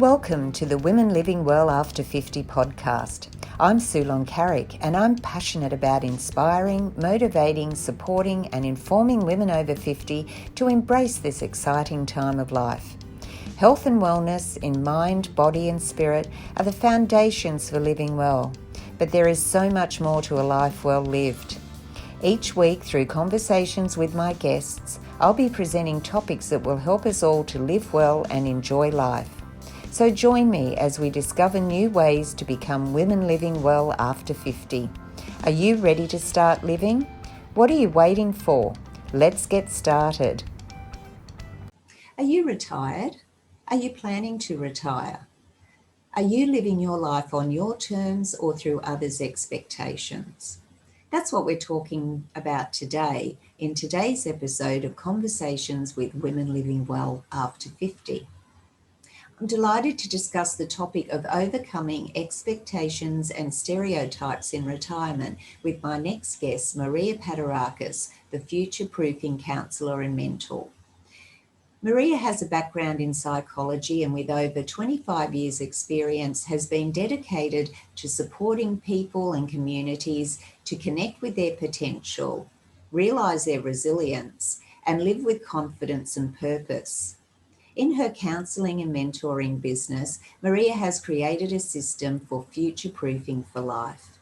Welcome to the Women Living Well After 50 podcast. I'm Sulon Carrick and I'm passionate about inspiring, motivating, supporting and informing women over 50 to embrace this exciting time of life. Health and wellness in mind, body and spirit are the foundations for living well, but there is so much more to a life well lived. Each week, through conversations with my guests, I'll be presenting topics that will help us all to live well and enjoy life. So join me as we discover new ways to become women living well after 50. Are you ready to start living? What are you waiting for? Let's get started. Are you retired? Are you planning to retire? Are you living your life on your terms or through others' expectations? That's what we're talking about today in today's episode of Conversations with Women Living Well After 50. I'm delighted to discuss the topic of overcoming expectations and stereotypes in retirement with my next guest, Maria Paterakis, the future-proofing counsellor and mentor. Maria has a background in psychology and with over 25 years' experience has been dedicated to supporting people and communities to connect with their potential, realise their resilience, and live with confidence and purpose. In her counselling and mentoring business, Maria has created a system for future-proofing for life.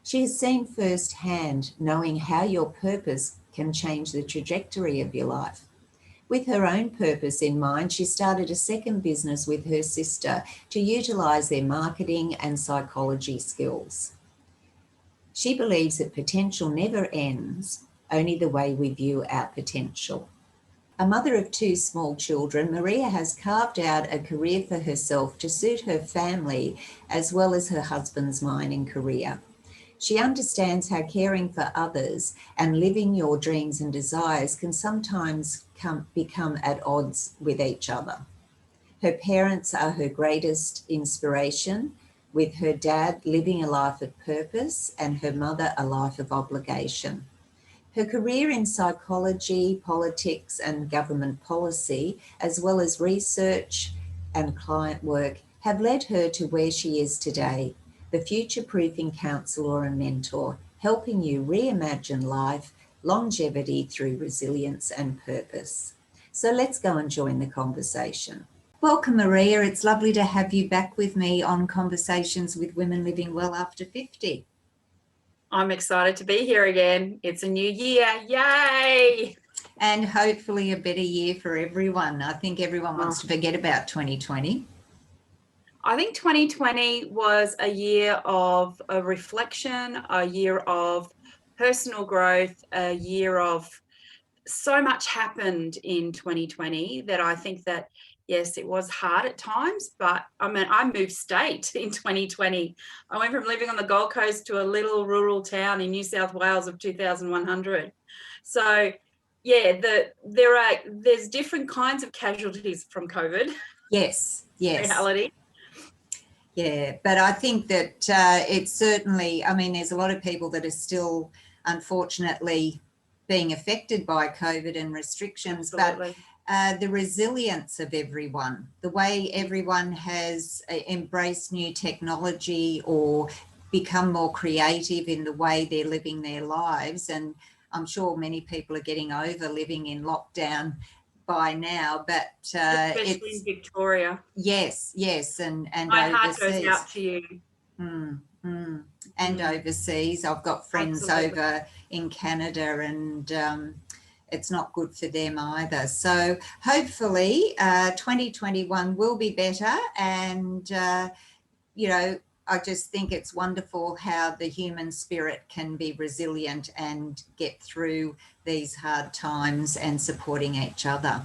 She has seen firsthand knowing how your purpose can change the trajectory of your life. With her own purpose in mind, she started a second business with her sister to utilise their marketing and psychology skills. She believes that potential never ends, only the way we view our potential. A mother of two small children, Maria has carved out a career for herself to suit her family as well as her husband's mind and career. She understands how caring for others and living your dreams and desires can sometimes become at odds with each other. Her parents are her greatest inspiration, with her dad living a life of purpose and her mother a life of obligation. Her career in psychology, politics and government policy, as well as research and client work, have led her to where she is today, the future-proofing counsellor and mentor, helping you reimagine life, longevity through resilience and purpose. So let's go and join the conversation. Welcome, Maria. It's lovely to have you back with me on Conversations with Women Living Well After 50. I'm excited to be here again. It's a new year. Yay! And hopefully a better year for everyone. I think everyone wants to forget about 2020. I think 2020 was a year of a reflection, a year of personal growth, a year of so much happened in 2020 that I think that, yes, it was hard at times, but I moved state in 2020. I went from living on the Gold Coast to a little rural town in New South Wales of 2,100. So, yeah, there's different kinds of casualties from COVID. Yes. Reality. Yeah, but I think that it's certainly, there's a lot of people that are still, unfortunately, being affected by COVID and restrictions. Absolutely. But the resilience of everyone, the way everyone has embraced new technology or become more creative in the way they're living their lives. And I'm sure many people are getting over living in lockdown by now, but especially in Victoria. Yes, and my overseas. Heart goes out to you. And overseas, I've got friends Absolutely. over in Canada, and it's not good for them either. So hopefully 2021 will be better, and I just think it's wonderful how the human spirit can be resilient and get through these hard times and supporting each other.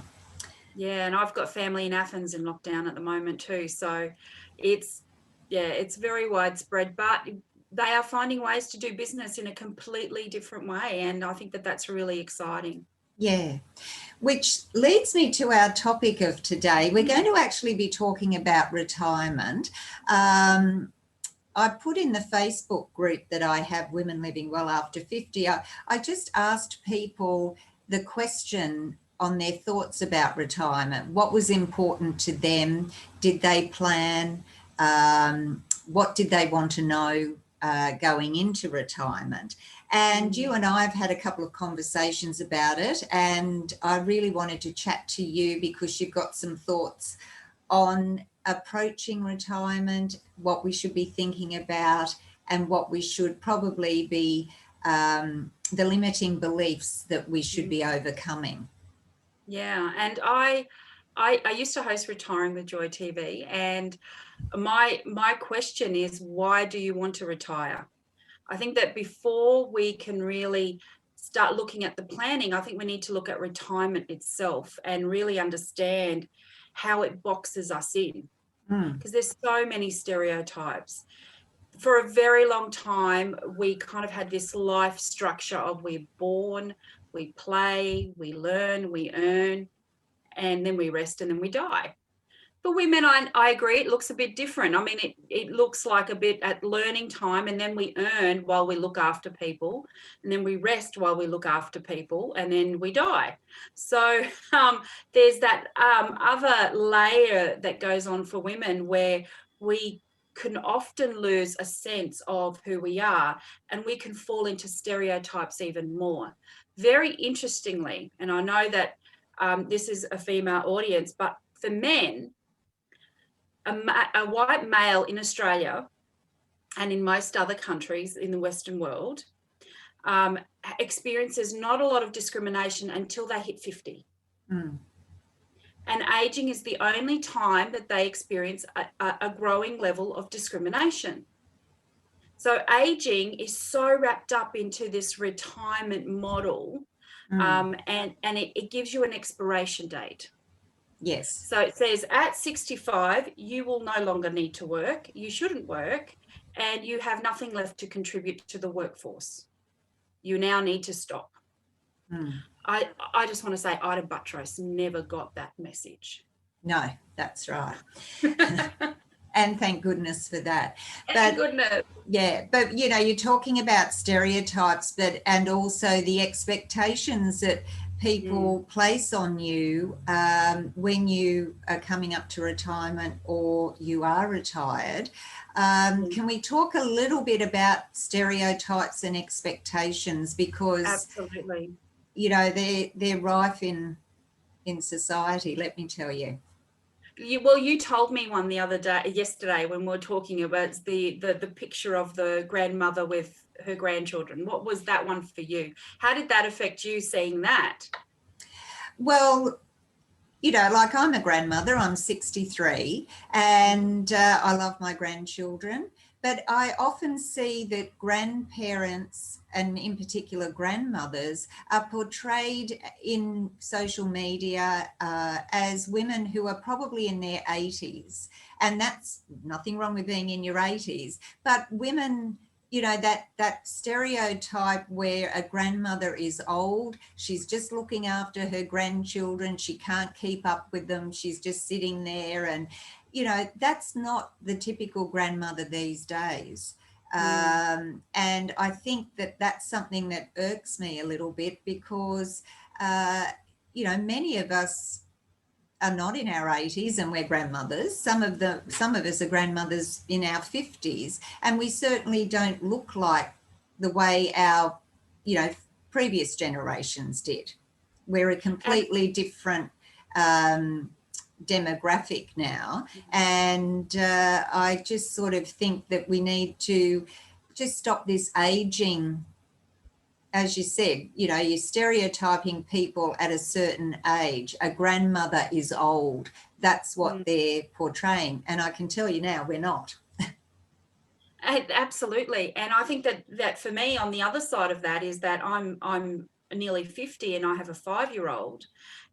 Yeah, and I've got family in Athens in lockdown at the moment too. So it's very widespread, but they are finding ways to do business in a completely different way. And I think that that's really exciting. Yeah, which leads me to our topic of today. We're going to actually be talking about retirement. I put in the Facebook group that I have, Women Living Well After 50, I just asked people the question, on their thoughts about retirement. What was important to them? Did they plan? What did they want to know going into retirement? And you and I have had a couple of conversations about it, and I really wanted to chat to you because you've got some thoughts on approaching retirement, what we should be thinking about, and what we should probably be, the limiting beliefs that we should be overcoming. Yeah, and I used to host Retiring with Joy TV, and my question is, why do you want to retire? I think that before we can really start looking at the planning, I think we need to look at retirement itself and really understand how it boxes us in, because there's so many stereotypes. For a very long time, we kind of had this life structure of we're born, we play, we learn, we earn, and then we rest and then we die. For women, I agree, it looks a bit different. I mean, it looks like a bit at learning time, and then we earn while we look after people, and then we rest while we look after people, and then we die. So there's that other layer that goes on for women where we can often lose a sense of who we are, and we can fall into stereotypes even more. Very interestingly, and I know that this is a female audience, but for men, a white male in Australia and in most other countries in the Western world experiences not a lot of discrimination until they hit 50. And aging is the only time that they experience a growing level of discrimination. So aging is so wrapped up into this retirement model, and it gives you an expiration date. Yes. So it says at 65, you will no longer need to work, you shouldn't work, and you have nothing left to contribute to the workforce. You now need to stop. I just want to say Ida Buttrose never got that message. No, that's right. And thank goodness for that. Thank goodness. Yeah, but you know, you're talking about stereotypes, and also the expectations that people place on you when you are coming up to retirement or you are retired. Can we talk a little bit about stereotypes and expectations? Because absolutely, you know, they're rife in society, let me tell you. You told me one yesterday when we were talking about the picture of the grandmother with her grandchildren. What was that one for you? How did that affect you seeing that? Well, you know, like I'm a grandmother, I'm 63, and I love my grandchildren, but I often see that grandparents, and in particular grandmothers, are portrayed in social media as women who are probably in their 80s. And that's nothing wrong with being in your 80s, but women, you know, that stereotype where a grandmother is old, she's just looking after her grandchildren, she can't keep up with them, she's just sitting there, and you know, that's not the typical grandmother these days. And I think that that's something that irks me a little bit because, you know, many of us are not in our 80s and we're grandmothers. Some of us are grandmothers in our 50s, and we certainly don't look like the way our, you know, previous generations did. We're a completely different demographic now, and I just sort of think that we need to just stop this aging. As you said, you know, you're stereotyping people at a certain age. A grandmother is old. That's what they're portraying, and I can tell you now, we're not. Absolutely. And I think that for me, on the other side of that is that I'm nearly 50 and I have a 5-year-old,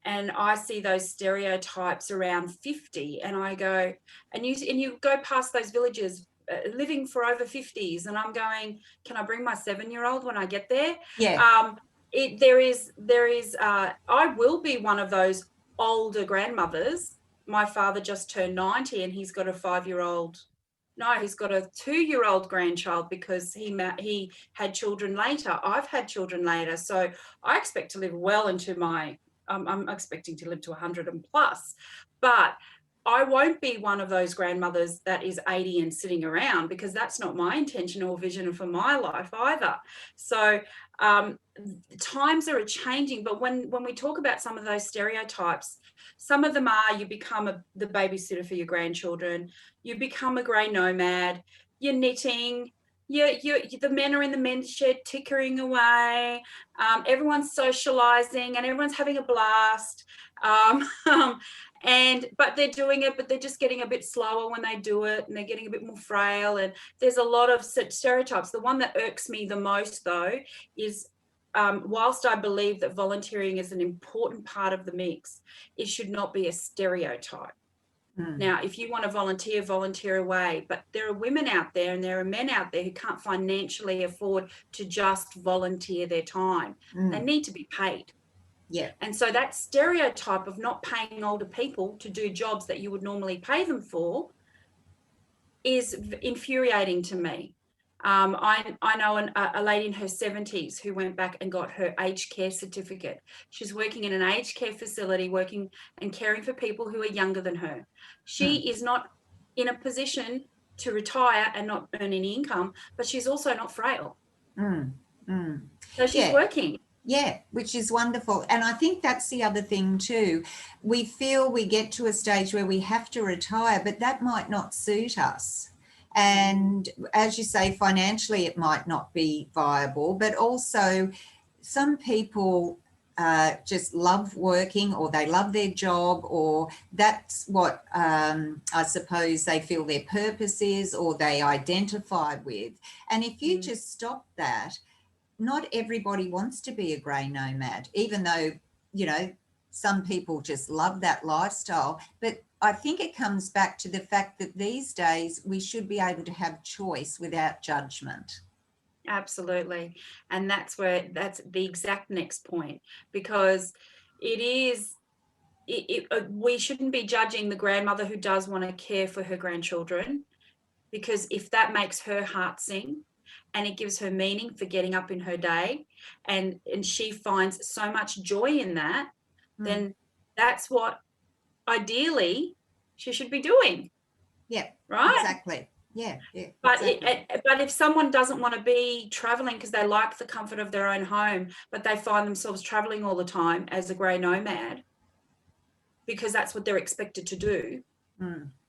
and I see those stereotypes around 50, and I go, and you go past those villages living for over 50s, and I'm going, can I bring my 7-year-old when I get there? Yeah. I will be one of those older grandmothers. My father just turned 90 and he's got a 5-year-old. No, he's got a 2-year-old grandchild because he had children later. I've had children later. So I expect to live well into my I'm expecting to live to 100 and plus, but I won't be one of those grandmothers that is 80 and sitting around, because that's not my intention or vision for my life either. So times are changing, but when we talk about some of those stereotypes, some of them are you become the babysitter for your grandchildren, you become a grey nomad, you're knitting, the men are in the men's shed tickering away, everyone's socializing and everyone's having a blast, but they're doing it, but they're just getting a bit slower when they do it, and they're getting a bit more frail, and there's a lot of stereotypes. The one that irks me the most, though, is whilst I believe that volunteering is an important part of the mix, it should not be a stereotype. Now, if you want to volunteer away, but there are women out there and there are men out there who can't financially afford to just volunteer their time. They need to be paid. Yeah. And so that stereotype of not paying older people to do jobs that you would normally pay them for is infuriating to me. I know a lady in her 70s who went back and got her aged care certificate. She's working in an aged care facility, working and caring for people who are younger than her. She is not in a position to retire and not earn any income, but she's also not frail. So she's working. Yeah, which is wonderful. And I think that's the other thing too. We feel we get to a stage where we have to retire, but that might not suit us. And as you say, financially, it might not be viable, but also some people just love working, or they love their job, or that's what I suppose they feel their purpose is, or they identify with. And if you just stop that, not everybody wants to be a grey nomad, even though, you know, some people just love that lifestyle. But I think it comes back to the fact that these days we should be able to have choice without judgment. Absolutely. And that's the exact next point, because we shouldn't be judging the grandmother who does want to care for her grandchildren, because if that makes her heart sing and it gives her meaning for getting up in her day, and she finds so much joy in that, then that's what ideally she should be doing. Yeah, right. Exactly. Yeah. But exactly. But if someone doesn't want to be traveling because they like the comfort of their own home, but they find themselves traveling all the time as a grey nomad because that's what they're expected to do,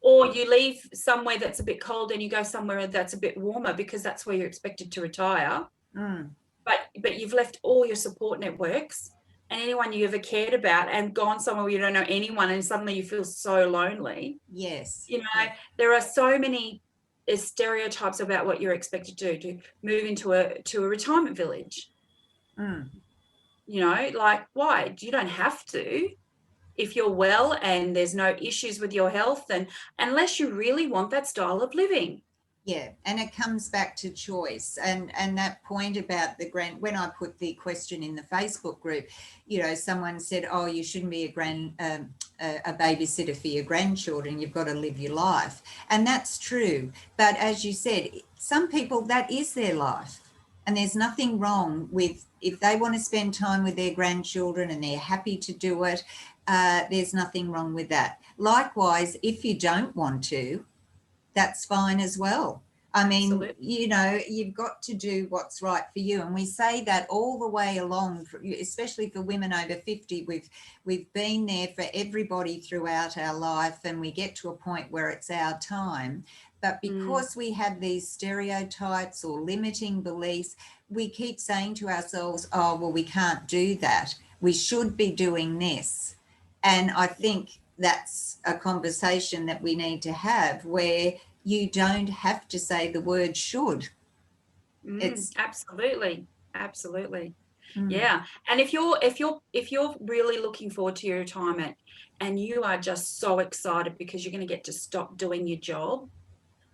or you leave somewhere that's a bit cold and you go somewhere that's a bit warmer because that's where you're expected to retire, but you've left all your support networks and anyone you ever cared about and gone somewhere where you don't know anyone, and suddenly you feel so lonely. Yes. You know, there are so many stereotypes about what you're expected to move into a retirement village. You know, like, why? You don't have to. If you're well and there's no issues with your health, and unless you really want that style of living. Yeah, and it comes back to choice, and that point about when I put the question in the Facebook group, you know, someone said, oh, you shouldn't be a babysitter for your grandchildren, you've got to live your life. And that's true, but as you said, some people, that is their life, and there's nothing wrong with, if they want to spend time with their grandchildren and they're happy to do it, there's nothing wrong with that. Likewise, if you don't want to, that's fine as well. I mean, Absolutely. You know, you've got to do what's right for you. And we say that all the way along, especially for women over 50, we've been there for everybody throughout our life, and we get to a point where it's our time. But because we have these stereotypes or limiting beliefs, we keep saying to ourselves, oh, well, we can't do that. We should be doing this. And I think that's a conversation that we need to have, where you don't have to say the word should. It's absolutely. Yeah. And if you're really looking forward to your retirement and you are just so excited because you're going to get to stop doing your job,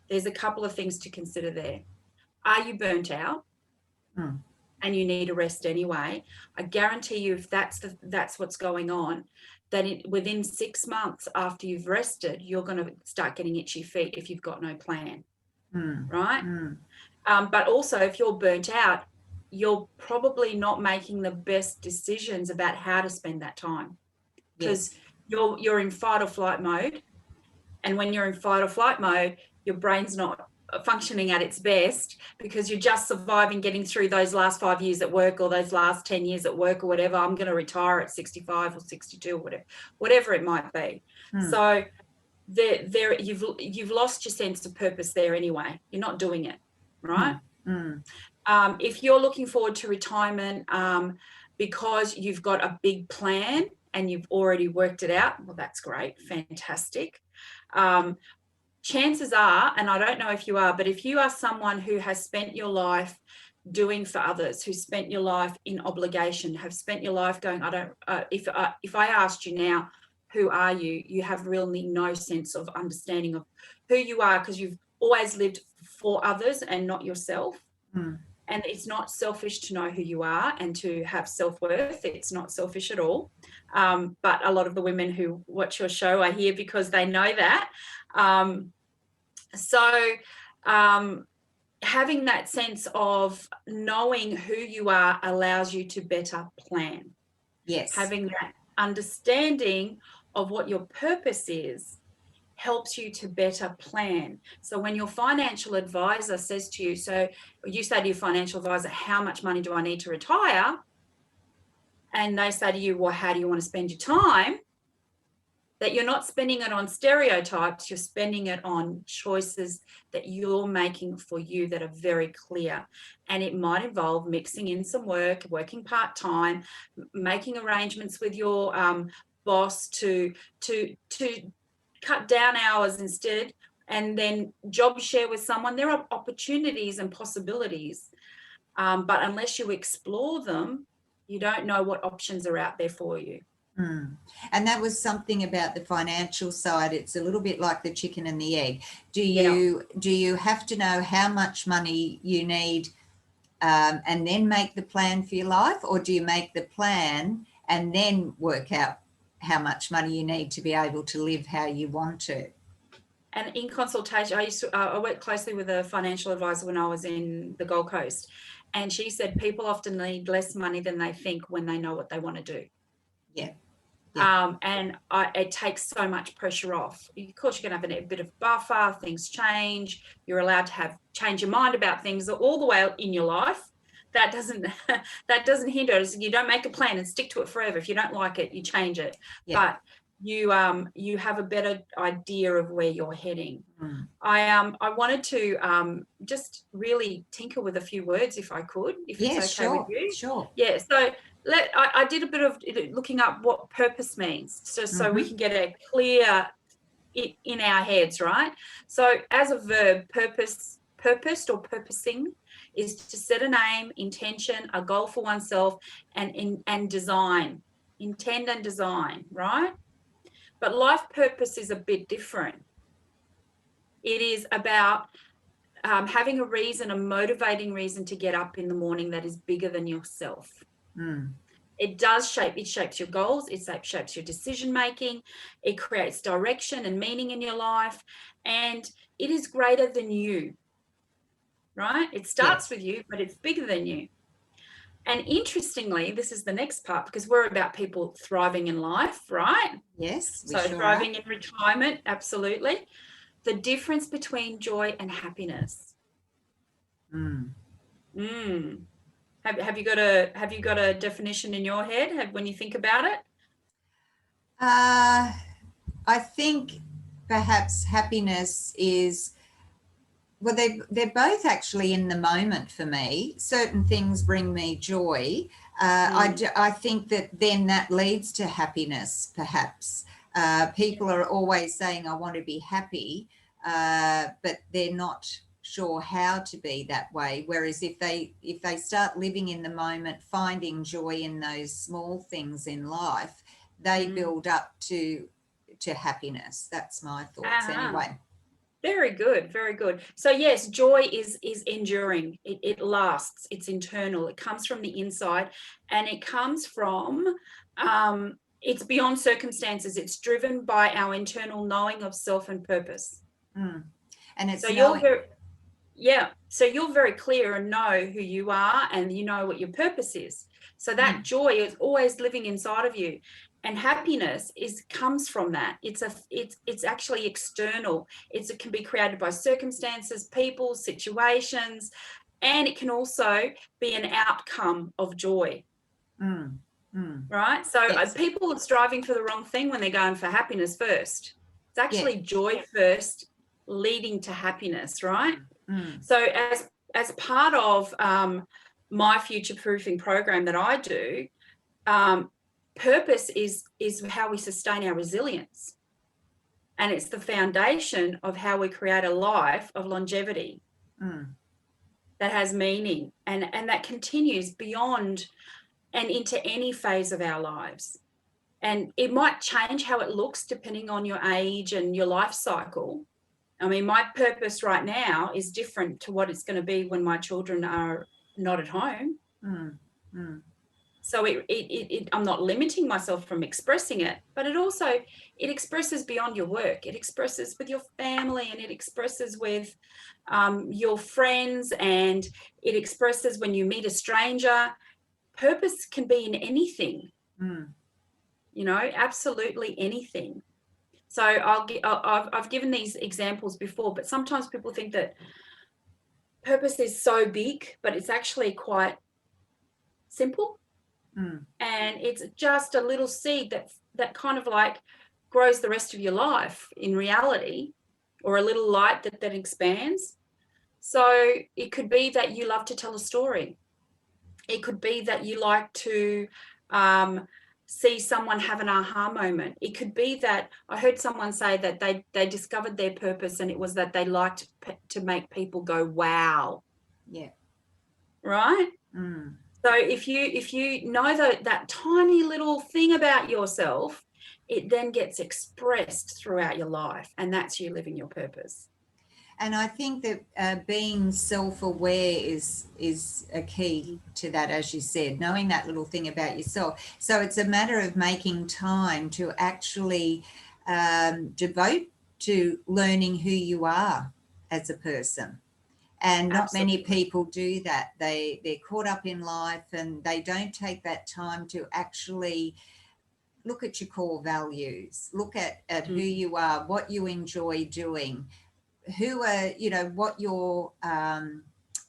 there's a couple of things to consider there. Are you burnt out? And you need a rest anyway? I guarantee you, if that's what's going on, then within 6 months after you've rested, you're going to start getting itchy feet if you've got no plan, right? But also, if you're burnt out, you're probably not making the best decisions about how to spend that time, because you're in fight or flight mode. And when you're in fight or flight mode, your brain's not functioning at its best, because you're just surviving, getting through those last 5 years at work, or those last 10 years at work, or whatever. I'm going to retire at 65 or 62 or whatever it might be. So you've lost your sense of purpose there anyway. You're not doing it, right? If you're looking forward to retirement because you've got a big plan and you've already worked it out, well, that's great, fantastic. Chances are, and I don't know if you are, but if you are someone who has spent your life doing for others, who spent your life in obligation, have spent your life going, if I asked you now, who are you? You have really no sense of understanding of who you are, because you've always lived for others and not yourself. And it's not selfish to know who you are and to have self-worth. It's not selfish at all. But a lot of the women who watch your show are here because they know that. Having that sense of knowing who you are allows you to better plan. Yes. Having that understanding of what your purpose is helps you to better plan. So when your financial advisor says to you, so you say to your financial advisor, how much money do I need to retire? And they say to you, well, how do you want to spend your time? That you're not spending it on stereotypes, you're spending it on choices that you're making for you that are very clear. And it might involve mixing in some work, working part-time, making arrangements with your boss to cut down hours instead, and then job share with someone. There are opportunities and possibilities, but unless you explore them, you don't know what options are out there for you. And that was something about the financial side. It's a little bit like the chicken and the egg. Do you have to know how much money you need and then make the plan for your life, or do you make the plan and then work out how much money you need to be able to live how you want to? And in consultation, I worked closely with a financial advisor when I was in the Gold Coast, and she said people often need less money than they think when they know what they want to do. It takes so much pressure off. Of course, you're going to have a bit of buffer. Things change. You're allowed to change your mind about things all the way in your life. That doesn't hinder us. You don't make a plan and stick to it forever. If you don't like it, you change it. But you have a better idea of where you're heading. I wanted to just really tinker with a few words, if I could, if it's okay with you. Sure. Yeah. So I did a bit of looking up what purpose means, so we can get a clear in our heads, right? So as a verb, purposed or purposing is to set an aim, intention, a goal for oneself, and design, intend and design, right? But life purpose is a bit different. It is about having a reason, a motivating reason to get up in the morning that is bigger than yourself. It shapes your goals, it shapes your decision making, it creates direction and meaning in your life, and it is greater than you, right? It starts with you, but it's bigger than you. And interestingly, this is the next part, because we're about people thriving in life, right? Yes. So thriving in retirement, absolutely. The difference between joy and happiness. Have you got a definition in your head when you think about it? I think perhaps happiness is, well, they're both actually in the moment for me. Certain things bring me joy. I think that then that leads to happiness, perhaps. People are always saying, I want to be happy, but they're not sure how to be that way. Whereas if they start living in the moment, finding joy in those small things in life, they build up to happiness. That's my thoughts anyway. Very good, very good. So yes, joy is enduring. It lasts. It's internal. It comes from the inside, and it comes from it's beyond circumstances. It's driven by our internal knowing of self and purpose. And it's so Yeah. So you're very clear and know who you are, and you know what your purpose is. So that joy is always living inside of you. And happiness comes from that. It's actually external. It can be created by circumstances, people, situations, and it can also be an outcome of joy. Right? So Yes. people are striving for the wrong thing when they're going for happiness first. It's actually joy first, leading to happiness, right? So as part of my future proofing program that I do, purpose is how we sustain our resilience, and it's the foundation of how we create a life of longevity that has meaning and that continues beyond and into any phase of our lives. And it might change how it looks depending on your age and your life cycle. I mean, my purpose right now is different to what it's going to be when my children are not at home. So I'm not limiting myself from expressing it, but it expresses beyond your work. It expresses with your family, and it expresses with your friends, and it expresses when you meet a stranger. Purpose can be in anything, absolutely anything. So I've given these examples before, but sometimes people think that purpose is so big, but it's actually quite simple. And it's just a little seed that kind of like grows the rest of your life in reality, or a little light that expands. So it could be that you love to tell a story. It could be that you like to see someone have an aha moment. It could be that I heard someone say that they discovered their purpose, and it was that they liked to make people go, wow. Yeah. Right? So if you know that tiny little thing about yourself, it then gets expressed throughout your life, and that's you living your purpose. And I think that being self-aware is a key to that, as you said, knowing that little thing about yourself. So it's a matter of making time to actually devote to learning who you are as a person. And not Absolutely. many people do that. They're caught up in life, and they don't take that time to actually look at your core values, look at who you are, what you enjoy doing, who are,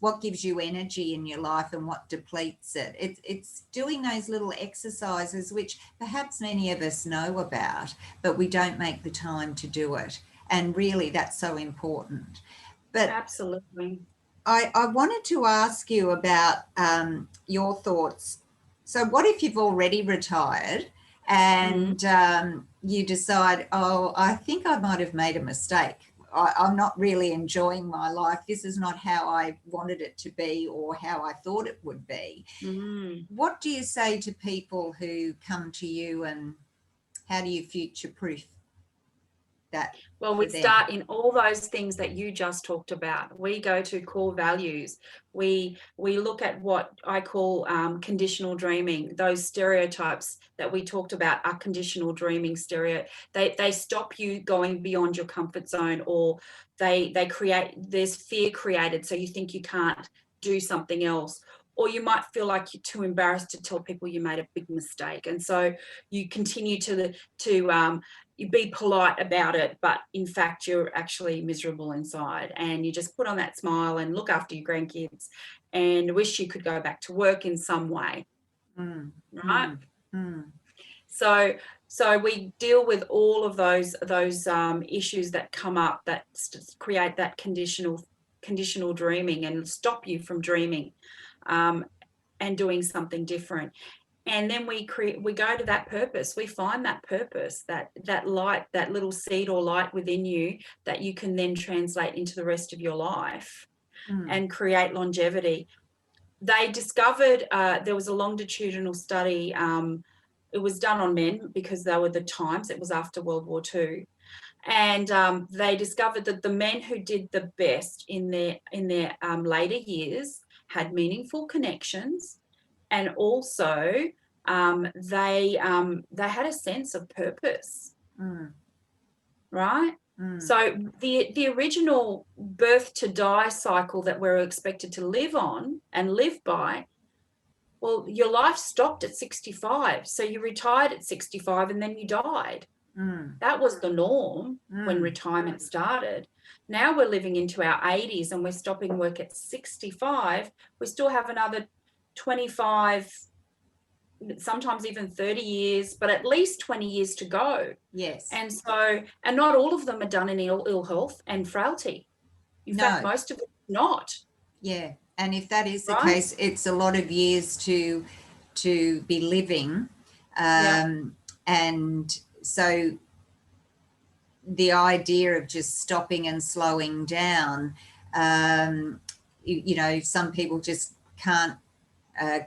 what gives you energy in your life and what depletes it. It's doing those little exercises which perhaps many of us know about, but we don't make the time to do it. And really, that's so important. But absolutely, I wanted to ask you about your thoughts. So what if you've already retired and you decide, oh, I think I might have made a mistake. I'm not really enjoying my life. This is not how I wanted it to be or how I thought it would be. What do you say to people who come to you, and how do you future-proof that? Well, we start in all those things that you just talked about. We go to core values. We look at what I call conditional dreaming. Those stereotypes that we talked about are conditional dreaming They stop you going beyond your comfort zone, or there's fear created, so you think you can't do something else. Or you might feel like you're too embarrassed to tell people you made a big mistake, and so you continue to you be polite about it, but in fact you're actually miserable inside, and you just put on that smile and look after your grandkids and wish you could go back to work in some way. Right? So we deal with all of those issues that come up that create that conditional dreaming and stop you from dreaming and doing something different. And then we go to that purpose. We find that purpose, that light, that little seed or light within you that you can then translate into the rest of your life and create longevity. They discovered there was a longitudinal study. It was done on men because they were the times. It was after World War II. And they discovered that the men who did the best in their later years had meaningful connections, and also they had a sense of purpose, right? So the original birth to die cycle that we're expected to live on and live by, well, your life stopped at 65. So you retired at 65 and then you died. That was the norm when retirement started. Now we're living into our 80s and we're stopping work at 65. We still have another 25, sometimes even 30 years, but at least 20 years to go. Yes. And so, and not all of them are done in ill health and frailty. In fact, most of it not. Yeah. And if that is the case, it's a lot of years to be living. And so the idea of just stopping and slowing down, you know, some people just can't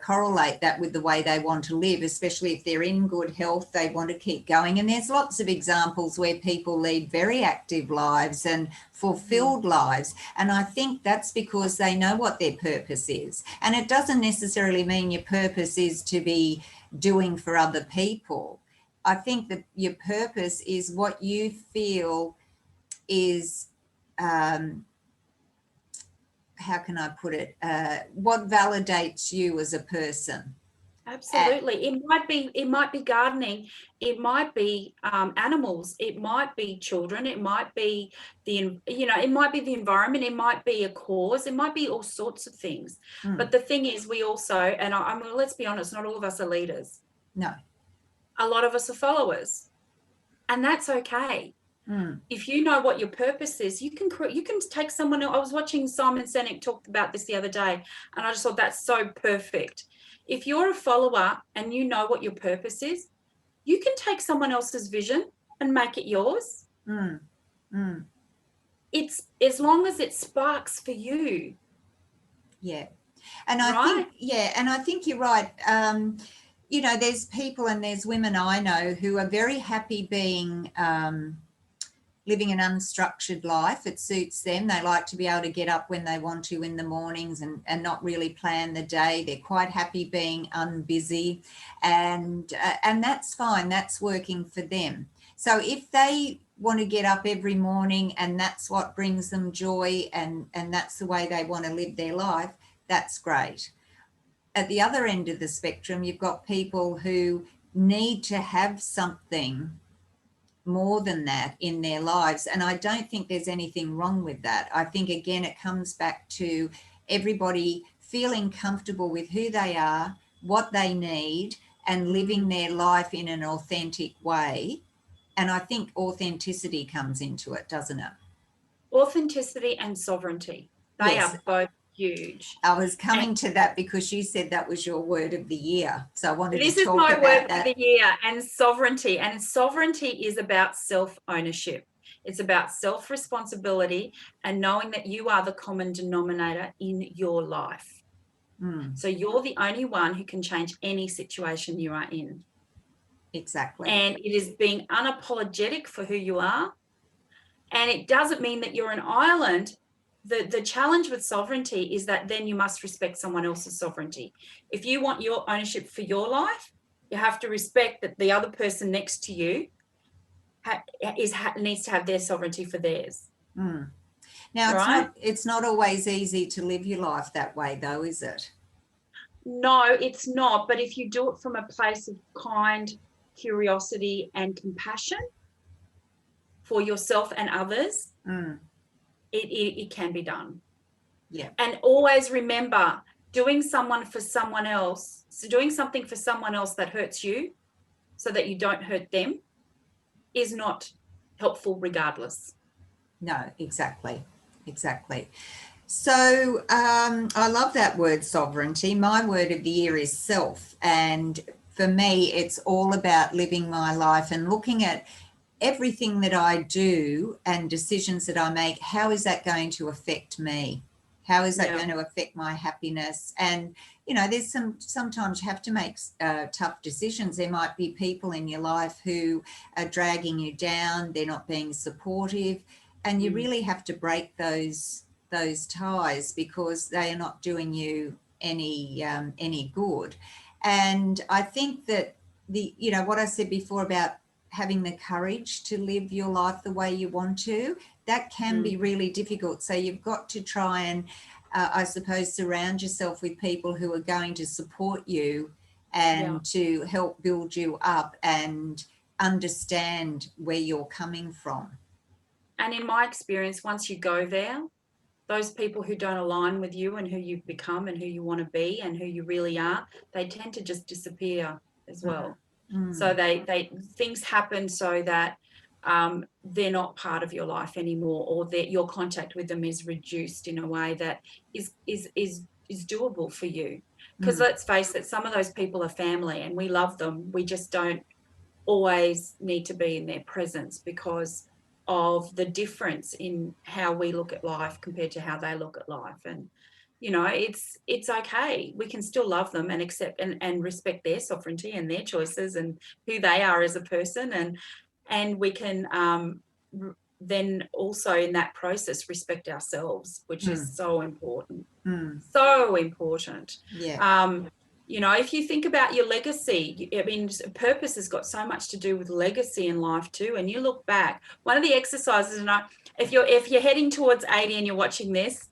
correlate that with the way they want to live, especially if they're in good health, they want to keep going. And there's lots of examples where people lead very active lives and fulfilled lives. And I think that's because they know what their purpose is. And it doesn't necessarily mean your purpose is to be doing for other people. I think that your purpose is what you feel is, how can I put it, what validates you as a person. Absolutely. It might be gardening, it might be animals, it might be children, it might be it might be the environment, it might be a cause, it might be all sorts of things. But the thing is, we also, and I mean, let's be honest, not all of us are leaders. No. A lot of us are followers, and that's okay. If you know what your purpose is, you can take someone else. I was watching Simon Sinek talk about this the other day, and I just thought that's so perfect. If you're a follower and you know what your purpose is, you can take someone else's vision and make it yours. It's as long as it sparks for you. Yeah. And I think you're right. You know, there's people and there's women I know who are very happy being living an unstructured life. It suits them. They like to be able to get up when they want to in the mornings and not really plan the day. They're quite happy being unbusy, and that's fine. That's working for them. So if they want to get up every morning and that's what brings them joy and that's the way they want to live their life, that's great. At the other end of the spectrum, you've got people who need to have something more than that in their lives. And I don't think there's anything wrong with that. I think, again, it comes back to everybody feeling comfortable with who they are, what they need, and living their life in an authentic way. And I think authenticity comes into it, doesn't it? Authenticity and sovereignty. They are both huge. I was coming to that because you said that was your word of the year. So I wanted to talk about that. This is my word of the year, and sovereignty. And sovereignty is about self-ownership. It's about self-responsibility and knowing that you are the common denominator in your life. So you're the only one who can change any situation you are in. Exactly. And it is being unapologetic for who you are. And it doesn't mean that you're an island. The challenge with sovereignty is that then you must respect someone else's sovereignty. If you want your ownership for your life, you have to respect that the other person next to you needs to have their sovereignty for theirs. Now, it's not always easy to live your life that way, though, is it? No, it's not. But if you do it from a place of kind curiosity and compassion for yourself and others, it can be done. Yeah. And always remember, doing something for someone else that hurts you so that you don't hurt them is not helpful regardless. No, exactly. So I love that word, sovereignty. My word of the year is self. And for me, it's all about living my life and looking at everything that I do and decisions that I make. How is that going to affect me? How is that going to affect my happiness? And, you know, there's sometimes you have to make tough decisions. There might be people in your life who are dragging you down. They're not being supportive. And you really have to break those ties because they are not doing you any good. And I think that what I said before about having the courage to live your life the way you want to, that can be really difficult. So you've got to try and, I suppose, surround yourself with people who are going to support you and to help build you up and understand where you're coming from. And in my experience, once you go there, those people who don't align with you and who you've become and who you want to be and who you really are, they tend to just disappear as well. So they things happen so that they're not part of your life anymore, or that your contact with them is reduced in a way that is doable for you. Because let's face it, some of those people are family and we love them. We just don't always need to be in their presence because of the difference in how we look at life compared to how they look at life. And it's okay. We can still love them and accept and respect their sovereignty and their choices and who they are as a person, and we can then also in that process respect ourselves, which is so important. So important. If you think about your legacy, I mean, purpose has got so much to do with legacy in life too. And you look back, one of the exercises, and if you're heading towards 80 and you're watching this,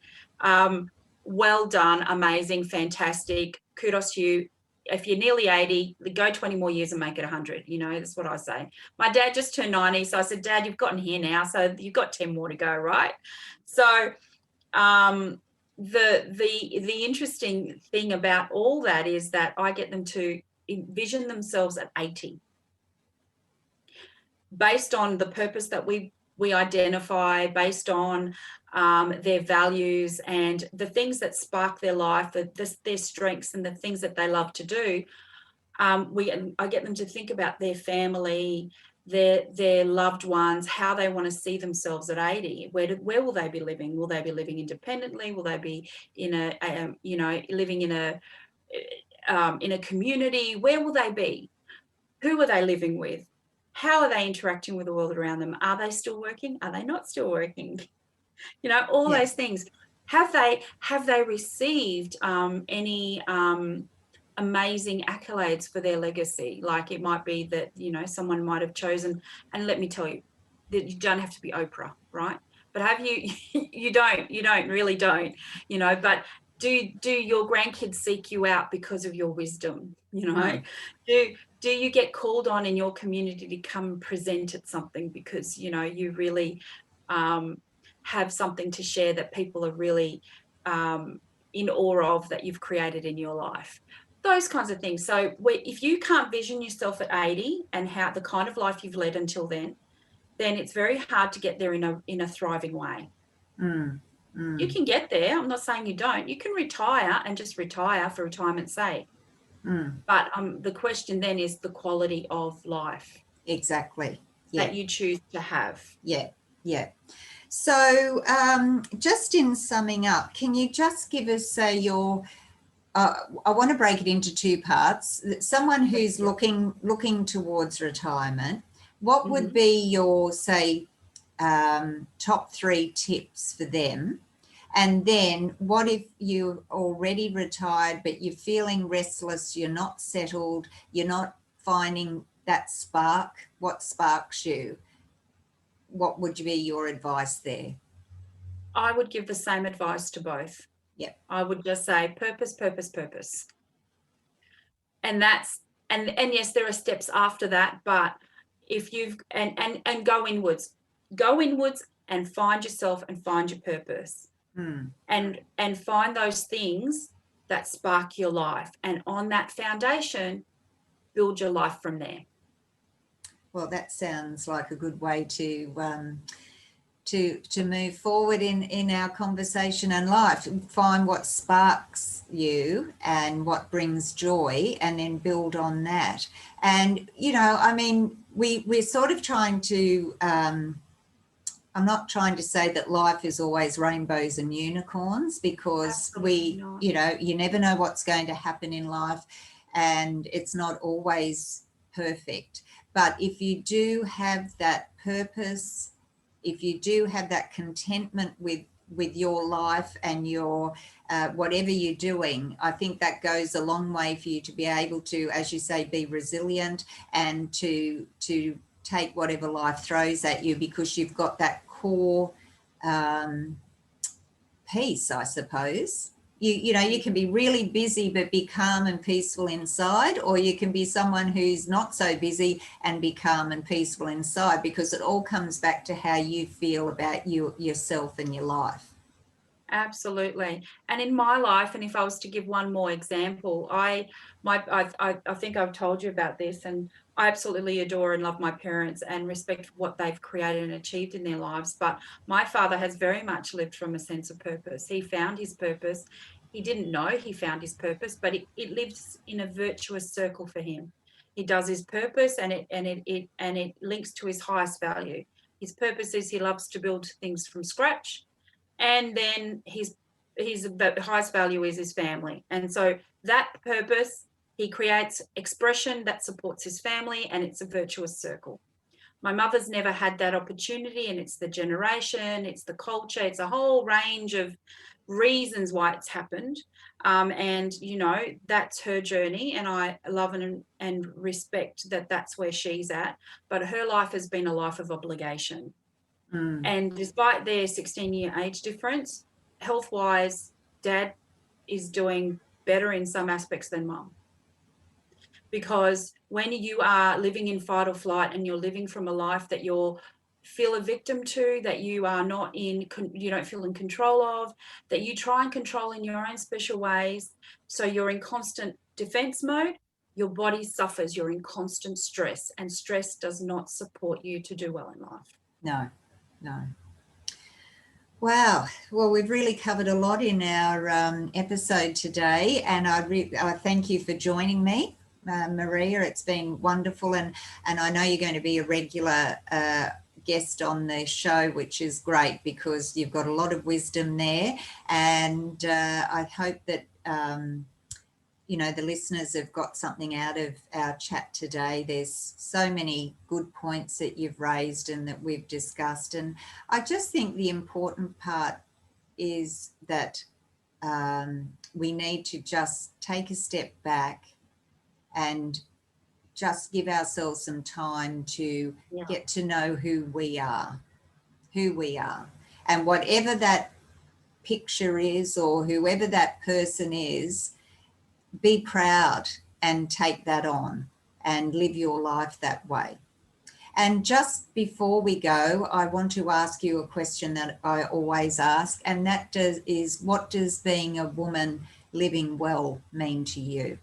well done, amazing, fantastic, kudos to you. If you're nearly 80, go 20 more years and make it 100. That's what I say. My dad just turned 90, so I said, Dad, you've gotten here now, so you've got 10 more to go, right? So the interesting thing about all that is that I get them to envision themselves at 80 based on the purpose that we identify, based on their values and the things that spark their life, their strengths and the things that they love to do. I get them to think about their family, their loved ones, how they want to see themselves at 80. Where will they be living? Will they be living independently? Will they be in living in a community? Where will they be? Who are they living with? How are they interacting with the world around them? Are they still working? Are they not still working? All those things. Have they received any amazing accolades for their legacy? Like it might be that someone might have chosen, and let me tell you that you don't have to be Oprah, right? But have you really don't, but do your grandkids seek you out because of your wisdom? Do you get called on in your community to come present at something because you really have something to share that people are really in awe of, that you've created in your life? Those kinds of things. So if you can't vision yourself at 80 and how the kind of life you've led until then it's very hard to get there in a thriving way. You can get there. I'm not saying you don't. You can retire and just retire for retirement's sake. But the question then is the quality of life. Exactly. That you choose to have. Yeah. So just in summing up, can you just give us your I want to break it into two parts. Someone who's looking towards retirement, what would be your, say, top 3 tips for them? And then what if you're already retired, but you're feeling restless, you're not settled, you're not finding that spark? What sparks you? What would be your advice there? I would give the same advice to both. Yeah. I would just say purpose, purpose, purpose. And and yes, there are steps after that, but if you've and go inwards and find yourself and find your purpose. And find those things that spark your life, and on that foundation build your life from there. Well, that sounds like a good way to move forward in our conversation and life. Find what sparks you and what brings joy, and then build on that. And we're sort of trying to I'm not trying to say that life is always rainbows and unicorns, because you never know what's going to happen in life, and it's not always perfect. But if you do have that purpose, if you do have that contentment with your life and your whatever you're doing, I think that goes a long way for you to be able to, as you say, be resilient and to take whatever life throws at you, because you've got that core peace, I suppose. You know, you can be really busy but be calm and peaceful inside, or you can be someone who's not so busy and be calm and peaceful inside, because it all comes back to how you feel about yourself and your life. Absolutely. And in my life, and if I was to give one more example, I think I've told you about this, and I absolutely adore and love my parents and respect what they've created and achieved in their lives. But my father has very much lived from a sense of purpose. He found his purpose. He didn't know he found his purpose, but it lives in a virtuous circle for him. He does his purpose, and it links to his highest value. His purpose is he loves to build things from scratch. And then the highest value is his family. And so that purpose, he creates expression that supports his family, and it's a virtuous circle. My mother's never had that opportunity, and it's the generation, it's the culture, it's a whole range of reasons why it's happened. And, you know, that's her journey, and I love and respect that that's where she's at. But her life has been a life of obligation. And despite their 16-year age difference, health-wise, Dad is doing better in some aspects than Mum. Because when you are living in fight or flight and you're living from a life that you feel a victim to, that you are not in, you don't feel in control of, that you try and control in your own special ways, so you're in constant defense mode, your body suffers, you're in constant stress, and stress does not support you to do well in life. No. Wow. Well, we've really covered a lot in our episode today, and I thank you for joining me, Maria. It's been wonderful, and I know you're going to be a regular guest on the show, which is great because you've got a lot of wisdom there, and I hope that you know, the listeners have got something out of our chat today. There's so many good points that you've raised and that we've discussed. And I just think the important part is that we need to just take a step back and just give ourselves some time to get to know who we are. And whatever that picture is, or whoever that person is, be proud and take that on and live your life that way. And just before we go, I want to ask you a question that I always ask, and that is, what does being a woman living well mean to you?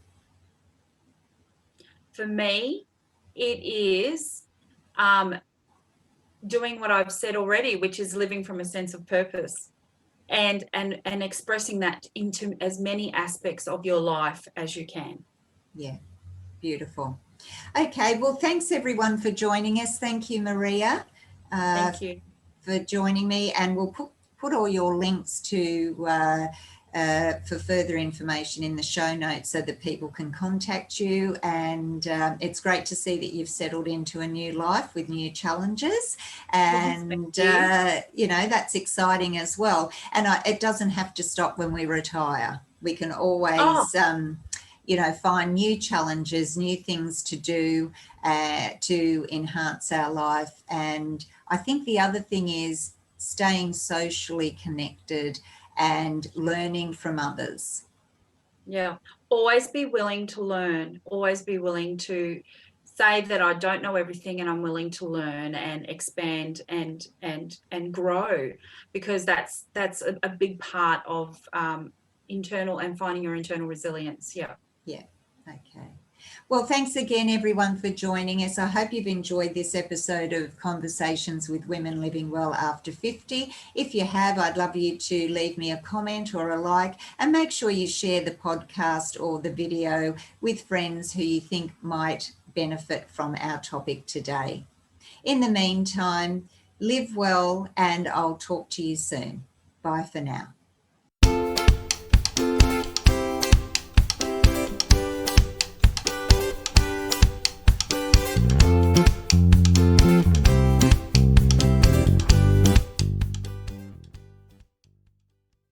For me, it is doing what I've said already, which is living from a sense of purpose. And expressing that into as many aspects of your life as you can. Yeah, beautiful. Okay, well, thanks everyone for joining us. Thank you, Maria. Thank you for joining me, and we'll put all your links to for further information in the show notes so that people can contact you. And it's great to see that you've settled into a new life with new challenges, and you know, that's exciting as well. And it doesn't have to stop when we retire. We can always you know, find new challenges, new things to do to enhance our life. And I think the other thing is staying socially connected and learning from others. Yeah, always be willing to learn, always be willing to say that I don't know everything, and I'm willing to learn and expand and grow, because that's a big part of internal and finding your internal resilience. Yeah. Okay. Well, thanks again, everyone, for joining us. I hope you've enjoyed this episode of Conversations with Women Living Well After 50. If you have, I'd love you to leave me a comment or a like, and make sure you share the podcast or the video with friends who you think might benefit from our topic today. In the meantime, live well, and I'll talk to you soon. Bye for now.